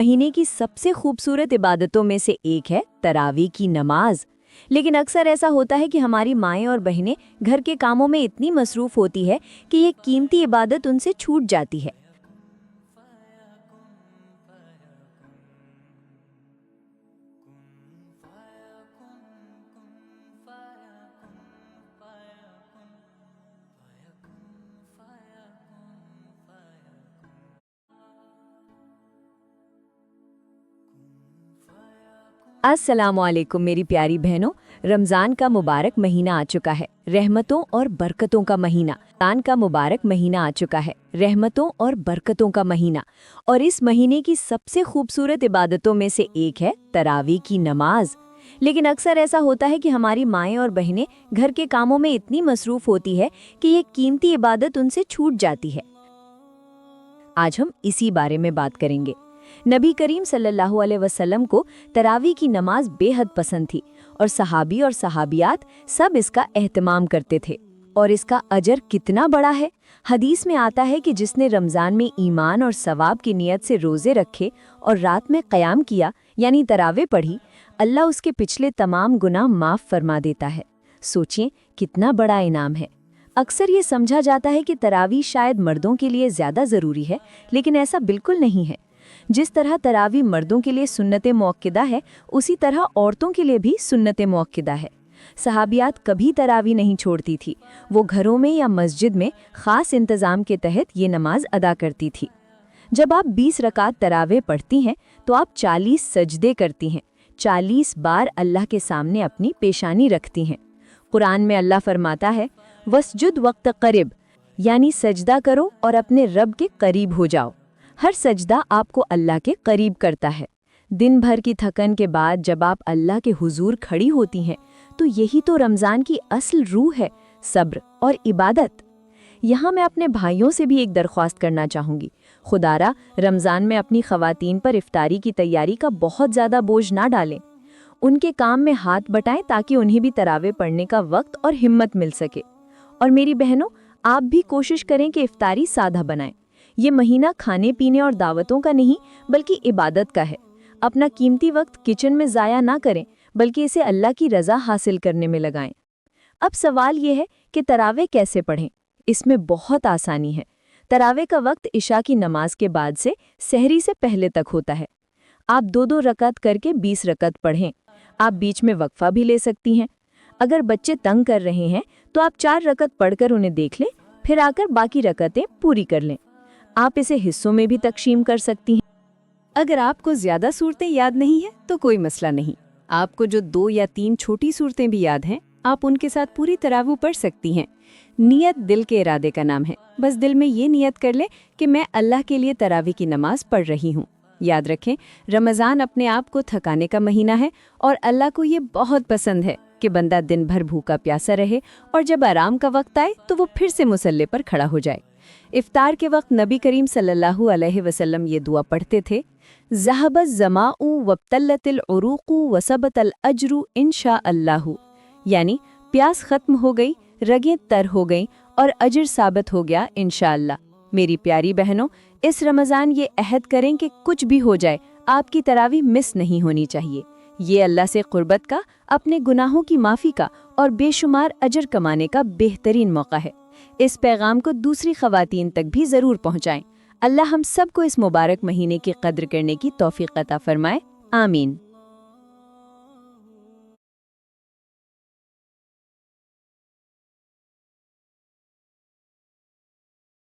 महीने की सबसे खूबसूरत इबादतों में से एक है तरावी की नमाज। लेकिन अक्सर ऐसा होता है कि हमारी माएँ और बहनें घर के कामों में इतनी मसरूफ़ होती है कि ये कीमती इबादत उनसे छूट जाती है। अस्सलामुअलैकुम मेरी प्यारी बहनों, रमज़ान का मुबारक महीना आ चुका है, रहमतों और बरकतों का महीना। रमज़ान का मुबारक महीना आ चुका है, रहमतों और बरकतों का महीना। और इस महीने की सबसे खूबसूरत इबादतों में से एक है तरावी की नमाज। लेकिन अक्सर ऐसा होता है कि हमारी माएँ और बहनें घर के कामों में इतनी मसरूफ़ होती है कि ये कीमती इबादत उनसे छूट जाती है। आज हम इसी बारे में बात करेंगे। नबी करीम सल्लल्लाहु अलैहि वसल्लम को तरावी की नमाज बेहद पसंद थी और सहाबी और सहाबियात सब इसका एहतमाम करते थे। और इसका अजर कितना बड़ा है। हदीस में आता है कि जिसने रमज़ान में ईमान और सवाब की नीयत से रोज़े रखे और रात में क़याम किया यानी तरावे पढ़ी, अल्लाह उसके पिछले तमाम गुनाह माफ़ फरमा देता है। सोचिए कितना बड़ा इनाम है। अक्सर ये समझा जाता है कि तरावी शायद मर्दों के लिए ज़्यादा ज़रूरी है, लेकिन ऐसा बिल्कुल नहीं है। जिस तरह तरावी मर्दों के लिए सुन्नत मुअक्किदा है, उसी तरह औरतों के लिए भी सुन्नत मुअक्किदा है। सहाबियात कभी तरावी नहीं छोड़ती थी। वो घरों में या मस्जिद में ख़ास इंतज़ाम के तहत ये नमाज अदा करती थी। जब आप 20 रकात तरावे पढ़ती हैं तो आप 40 सजदे करती हैं, 40 बार अल्लाह के सामने अपनी पेशानी रखती हैं। कुरान में अल्लाह फरमाता है, वस्जुद वक्त करीब, यानी सजदा करो और अपने रब के करीब हो जाओ। हर सजदा आपको अल्लाह के करीब करता है। दिन भर की थकन के बाद जब आप अल्लाह के हुजूर खड़ी होती हैं तो यही तो रमज़ान की असल रूह है, सब्र और इबादत। यहाँ मैं अपने भाइयों से भी एक दरख्वास्त करना चाहूँगी। खुदारा रमज़ान में अपनी ख़वातीन पर इफ्तारी की तैयारी का बहुत ज़्यादा बोझ ना डालें। उनके काम में हाथ बटाएं ताकि उन्हें भी तरावे पढ़ने का वक्त और हिम्मत मिल सके। और मेरी बहनों, आप भी कोशिश करें कि इफ्तारी सादा बनाएं। ये महीना खाने पीने और दावतों का नहीं बल्कि इबादत का है। अपना कीमती वक्त किचन में ज़ाया ना करें, बल्कि इसे अल्लाह की रज़ा हासिल करने में लगाएं। अब सवाल ये है कि तरावे कैसे पढ़ें। इसमें बहुत आसानी है। तरावे का वक्त इशा की नमाज के बाद से सहरी से पहले तक होता है। आप 2-2 रकात करके 20 रकात पढ़ें। आप बीच में वक्फा भी ले सकती हैं। अगर बच्चे तंग कर रहे हैं तो आप 4 रकात पढ़कर उन्हें देख लें, फिर आकर बाकी रकातें पूरी कर लें। आप इसे हिस्सों में भी तक़सीम कर सकती हैं। अगर आपको ज़्यादा सूरतें याद नहीं हैं तो कोई मसला नहीं। आपको जो 2 या 3 छोटी सूरतें भी याद हैं, आप उनके साथ पूरी तरावी पढ़ सकती हैं। नियत दिल के इरादे का नाम है। बस दिल में ये नियत कर लें कि मैं अल्लाह के लिए तरावी की नमाज पढ़ रही हूँ। याद रखें, रमज़ान अपने आप को थकाने का महीना है और अल्लाह को ये बहुत पसंद है कि बंदा दिन भर भूखा प्यासा रहे और जब आराम का वक्त आए तो वो फिर से मुसल्ले पर खड़ा हो जाए। इफ्तार के वक्त नबी करीम सल्लल्लाहु अलैहि वसल्लम ये दुआ पढ़ते थे, ज़हबज़ ज़माउ वब्तल्लतिल उरूक़ु वसबतल अज्रु इंशा अल्लाहु, यानी प्यास खत्म हो गई, रगें तर हो गईं और अजर साबित हो गया इंशाअल्लाह। मेरी प्यारी बहनों, इस रमज़ान ये अहद करें कि कुछ भी हो जाए आपकी तरावी मिस नहीं होनी चाहिए। ये अल्लाह से क़ुर्बत का, अपने गुनाहों की माफ़ी का और बेशुमार अजर कमाने का बेहतरीन मौका है। इस पैगाम को दूसरी ख़वातीन तक भी ज़रूर पहुँचाएं। अल्लाह हम सबको इस मुबारक महीने की कद्र करने की तौफ़ीक़ अता फ़रमाए। आमीन।